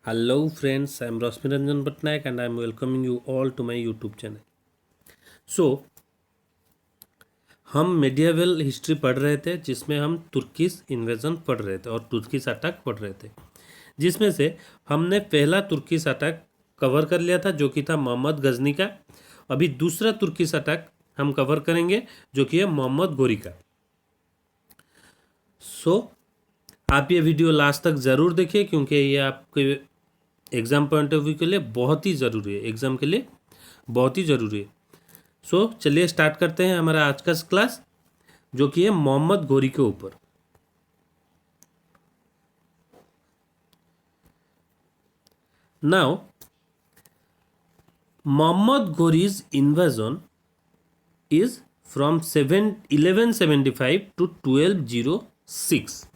Hello friends, I am Rosmi Ranjan Patnaik and I am welcoming you all to my YouTube channel. So, हम medieval history पढ़ रहे थे जिसमें हम Turkish invasion पढ़ रहे थे और तुर्किश अटैक पढ़ रहे थे, जिसमें से हमने पहला तुर्किश अटैक कवर कर लिया था जो कि था मोहम्मद गजनी का। अभी दूसरा तुर्किश अटैक हम कवर करेंगे जो कि है मोहम्मद गोरी का। आप ये वीडियो लास्ट तक ज़रूर देखिए क्योंकि ये आपके एग्ज़ाम पॉइंट ऑफ व्यू के लिए बहुत ही ज़रूरी है, एग्ज़ाम के लिए बहुत ही ज़रूरी है। चलिए स्टार्ट करते हैं हमारा आज का क्लास जो कि है मोहम्मद गोरी के ऊपर। Now Mohammad Ghori's invasion is from 1175 to 1206.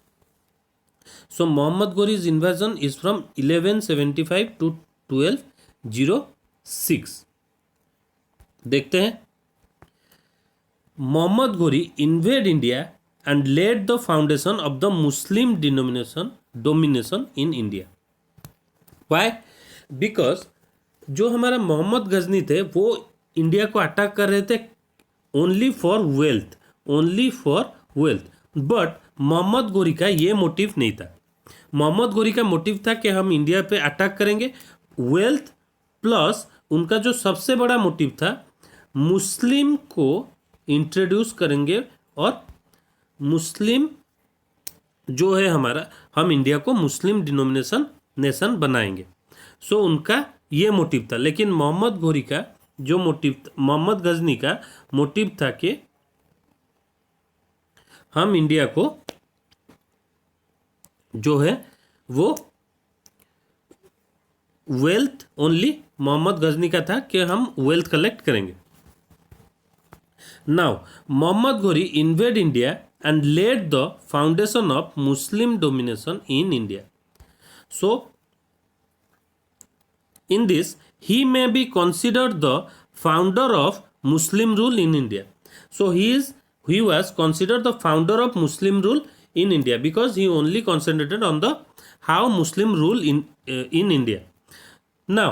So Muhammad Ghori's invasion is from 1175 to 1206. देखते हैं। Mohammad Ghori invade India and led the foundation of the Muslim domination in India. Why? Because जो हमारा मोहम्मद गजनी थे वो इंडिया को अटैक कर रहे थे only for wealth, but Mohammad Ghori का ये मोटिव नहीं था। मोहम्मद गोरी का मोटिव था कि हम इंडिया पे अटैक करेंगे वेल्थ प्लस उनका जो सबसे बड़ा मोटिव था मुस्लिम को इंट्रोड्यूस करेंगे और मुस्लिम जो है हमारा, हम इंडिया को मुस्लिम डिनोमिनेशन नेशन बनाएंगे। उनका ये मोटिव था। लेकिन मोहम्मद गोरी का जो मोटिव, मोहम्मद गजनी का मोटिव था कि हम इंडिया को जो है वो वेल्थ ओनली, मोहम्मद गजनी का था कि हम वेल्थ कलेक्ट करेंगे। Now Mohammad Ghori invade India and led the foundation of Muslim domination in India. In this he may be considered the founder of Muslim rule in India. He was considered the founder of Muslim rule in India because he only concentrated on the how Muslim rule in India. Now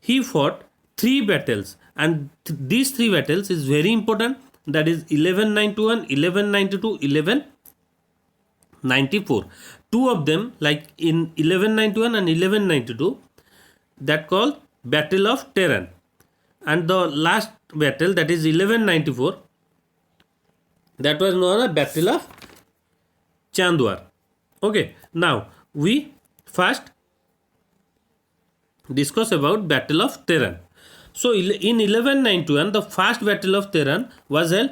he fought 3 battles and these 3 battles is very important, that is 1191, 1192, 1194. 2 of them, like in 1191 and 1192, that called Battle of Tehran, and the last battle, that is 1194, that was known as Battle of Chandwar. Okay, now we first discuss about Battle of Tehran. In 1191 the first Battle of Tehran was held.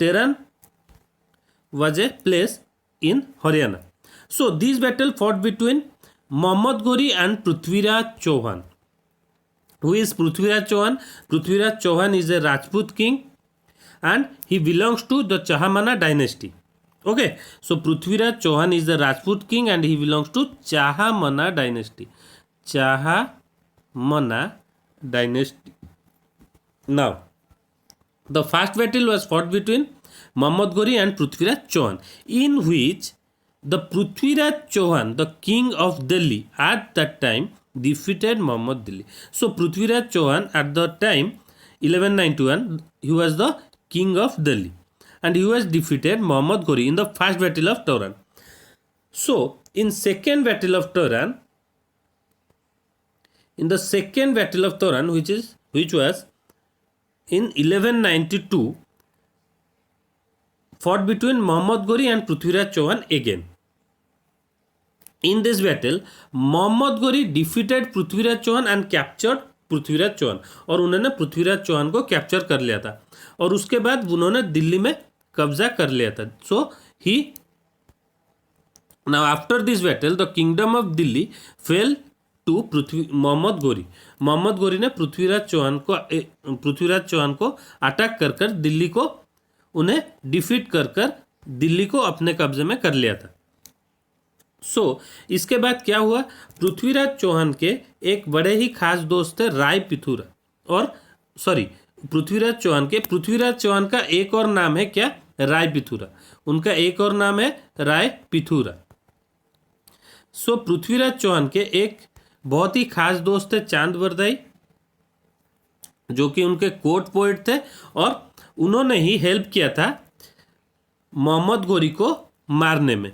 Tehran was a place in Haryana. This battle fought between Muhammad Ghori and Prithviraj Chauhan. Who is Prithviraj Chauhan? Prithviraj Chauhan is a Rajput king and he belongs to the Chahamana dynasty. Okay, so Prithviraj Chauhan is the Rajput king and he belongs to Chahamana dynasty. Chahamana dynasty. Now, the first battle was fought between Muhammad Ghori and Prithviraj Chauhan, in which the Prithviraj Chauhan, the king of Delhi at that time, defeated Muhammad Delhi. Prithviraj Chauhan at the time 1191 he was the king of Delhi and he was defeated Muhammad Ghori in the first battle of Tehran. In the second battle of Tehran, which was in 1192, fought between Muhammad Ghori and Prithviraj Chauhan again. In this battle, Muhammad Ghori defeated Prithviraj Chauhan and captured Prithviraj Chauhan, और उन्होंने पृथ्वीराज चौहान को capture कर लिया था और उसके बाद उन्होंने दिल्ली में कब्जा कर लिया था. Now after this battle the kingdom of Delhi fell to Mohammad Ghori. Mohammad Ghori ने पृथ्वीराज चौहान को अटैक कर दिल्ली को उन्हें डिफीट कर दिल्ली को अपने कब्जे में कर लिया था. इसके बाद क्या हुआ, पृथ्वीराज चौहान के एक बड़े ही खास दोस्त थे राय पिथुरा, और पृथ्वीराज चौहान का एक और नाम है क्या, राय पिथुरा. उनका एक और नाम है राय पिथुरा. सो पृथ्वीराज चौहान के एक बहुत ही खास दोस्त थे चांद बरदाई, जो कि उनके कोर्ट पोएट थे, और उन्होंने ही हेल्प किया था मोहम्मद गोरी को मारने में।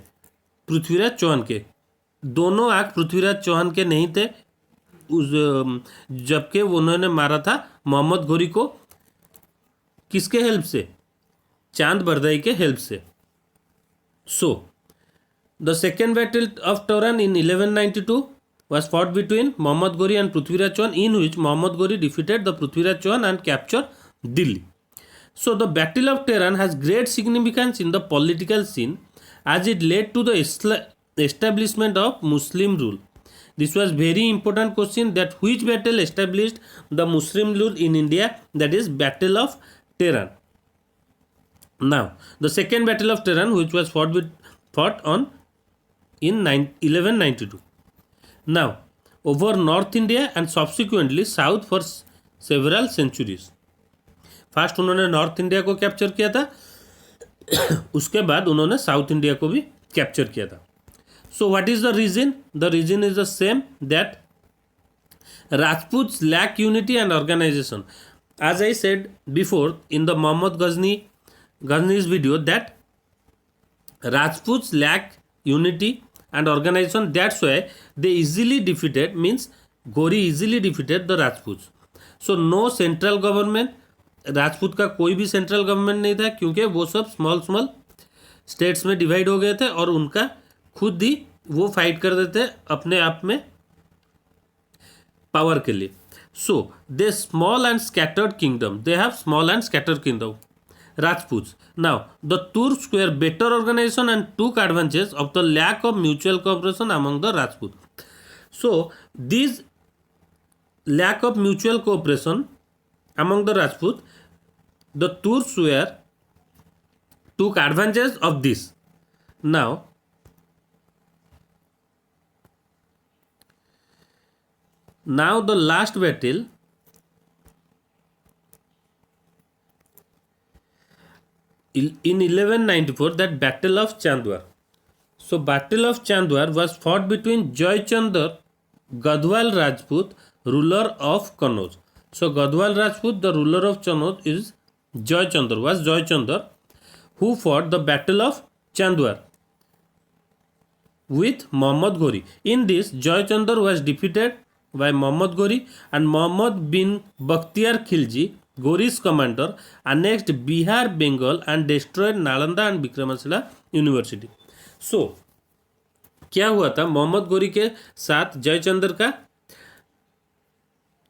पृथ्वीराज चौहान के दोनों आंख पृथ्वीराज चौहान के नहीं थे उस जबकि उन्होंने मारा था मोहम्मद गोरी को। किसके हेल्प से? चांद बरदाई के हेल्प से। So the second battle of Torrent in 1192 was fought between Muhammad Ghori and Prithviraj Chauhan, in which Muhammad Ghori defeated the Prithviraj Chauhan and captured Delhi. So the Battle of Tehran has great significance in the political scene as it led to the establishment of Muslim rule. This was very important question, that which battle established the Muslim rule in India, that is Battle of Tehran. Now the second Battle of Tehran, which was fought on in 1192. Now over North India and subsequently South for several centuries. First उन्होंने north India को capture किया था, उसके बाद उन्होंने south India को भी capture किया था. So what is the reason? The reason is the same, that Rajputs lack unity and organization. As I said before in the Muhammad Ghazni's video, that Rajputs lack unity and organization. That's why they easily defeated, means Ghori easily defeated the Rajputs. So no central government, Rajput का कोई भी central government नहीं था, क्योंकि वो सब small small states में divide हो गए थे और उनका खुद ही वो फाइट कर देते अपने आप में पावर के लिए. So they small and scattered kingdom, they have small and scattered kingdom Rajputs. Now the Turks were better organization and took advantage of the lack of mutual cooperation among the Rajputs. So this lack of mutual cooperation among the Rajputs, the Turks took advantage of this. Now the last battle in 1194, that Battle of Chandwar. So Battle of Chandwar was fought between Joy Chandar, Gadwal Rajput, ruler of Kannauj. So Gadwal Rajput, the ruler of Kannauj, is Joy Chandar, who fought the Battle of Chandwar with Muhammad Ghori. In this, Joy Chandar was defeated by Muhammad Ghori, and Muhammad bin Bakhtiar Khilji, Ghori's commander, annexed Bihar, Bengal and destroyed Nalanda and Vikramasila University. So क्या हुआ था? मोहम्मद गोरी के साथ जयचंद्र का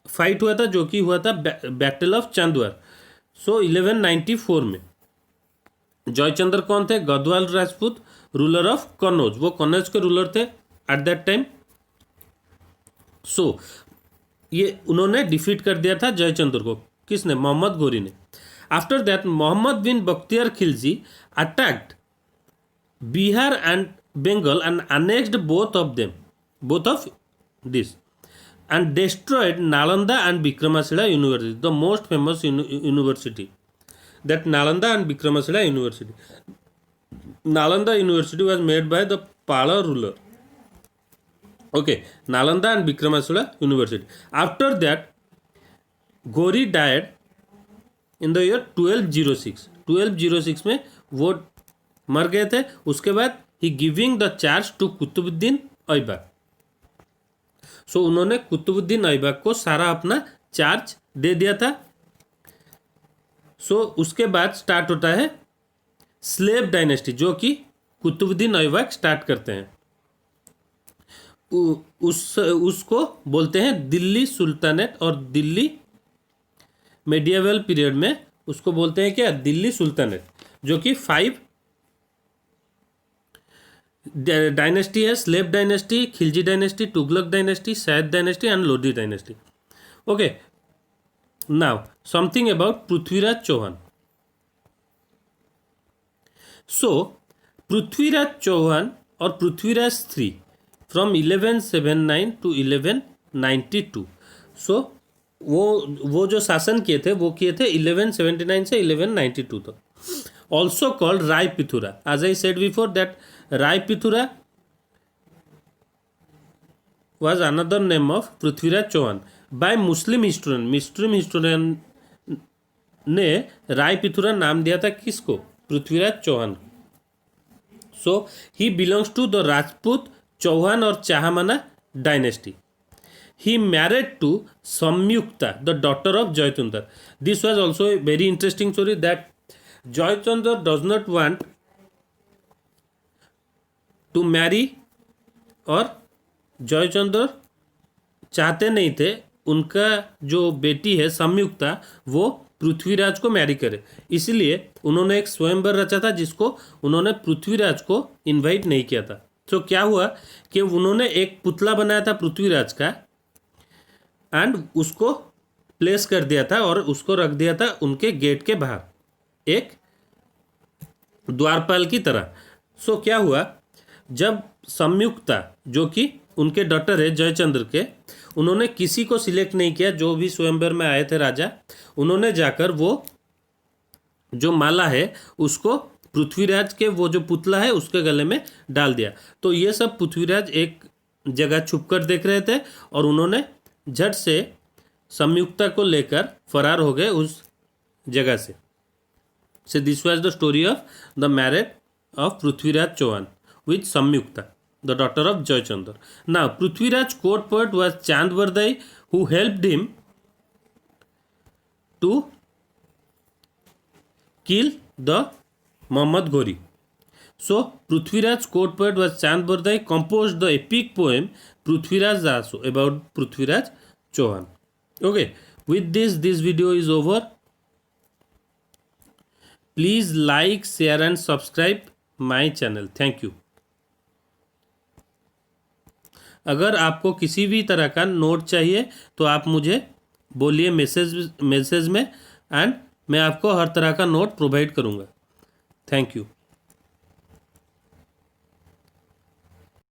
fight हुआ था, जो कि हुआ था बैटल ऑफ चांदवार. सो 1194 में जयचंद्र कौन थे? Gadwal Rajput, ruler of Kannauj. वो कन्नौज के रूलर थे एट दैट टाइम. सो ये उन्होंने डिफीट कर दिया था जयचंद्र को. किसने? मोहम्मद गोरी ने. After that Mohammad bin Bakhtiyar Khilji attacked Bihar and Bengal and annexed both of this, and destroyed Nalanda and Vikramasila University, the most famous university. That Nalanda and Vikramasila University. Nalanda University was made by the Pala ruler. Okay, Nalanda and Vikramasila University. After that, Ghori died in the year 1206. 1206 में वो मर गए थे. उसके बाद ही giving the charge to Qutubuddin Aibak. सो उन्होंने कुतुबुद्दीन ऐबक को सारा अपना चार्ज दे दिया था. सो उसके बाद स्टार्ट होता है स्लेव डायनेस्टी, जो कि कुतुबुद्दीन ऐबक स्टार्ट करते हैं. उसको बोलते हैं दिल्ली सुल्तानेट, और दिल्ली मेडिएवल पीरियड में उसको बोलते हैं क्या? दिल्ली सुल्तानेट, जो कि 5 डायनेस्टी है. Slave dynasty, Khilji dynasty, Tughlaq dynasty, Sayyid dynasty and Lodhi dynasty. Okay, now something about Prithviraj Chauhan. So Prithviraj Chauhan और Prithviraj III from 1179 to 1192. So वो जो शासन किए थे वो किए थे 1179 से 1192 तक. Also called Rai Pithora. As I said before that Rai Pithora was another name of Prithviraj Chauhan by Muslim historian. Muslim historian ने राय पिथुरा नाम दिया था किसको? Prithviraj Chauhan. So he belongs to the Rajput Chauhan और Chahamana dynasty. He married to Samyukta, the daughter of Jayachandra. This was also a very interesting story that Jayachandra does not want to marry, और जयचंद्र चाहते नहीं थे उनका जो बेटी है संयुक्ता वो पृथ्वीराज को मैरी करे. इसलिए उन्होंने एक स्वयंवर रचा था जिसको उन्होंने पृथ्वीराज को इनवाइट नहीं किया था. तो क्या हुआ कि उन्होंने एक पुतला बनाया था पृथ्वीराज का एंड उसको प्लेस कर दिया था और उसको रख दिया था उनके गेट के बाहर एक द्वारपाल की तरह. सो क्या हुआ, जब संयुक्ता जो कि उनके डॉटर है जयचंद्र के, उन्होंने किसी को सिलेक्ट नहीं किया, जो भी स्वयंवर में आए थे राजा, उन्होंने जाकर वो जो माला है उसको पृथ्वीराज के वो जो पुतला है उसके गले में डाल दिया. तो ये सब पृथ्वीराज एक जगह छुप कर देख रहे थे और उन्होंने झट से संयुक्ता को लेकर फरार हो गए उस जगह से. So this was the story of the marriage of Prithviraj Chauhan with Samyukta, the daughter of Jayachandra. Now, Prithviraj court poet was Chandvardai, who helped him to kill the Muhammad Ghori. So, Prithviraj court poet was Chandvardai, composed the epic poem Prithviraj Daso about Prithviraj Chauhan. Okay, with this video is over. Please like, share and subscribe my channel. Thank you. अगर आपको किसी भी तरह का note चाहिए तो आप मुझे बोलिए मैसेज में एंड मैं आपको हर तरह का नोट प्रोवाइड करूँगा. Thank you.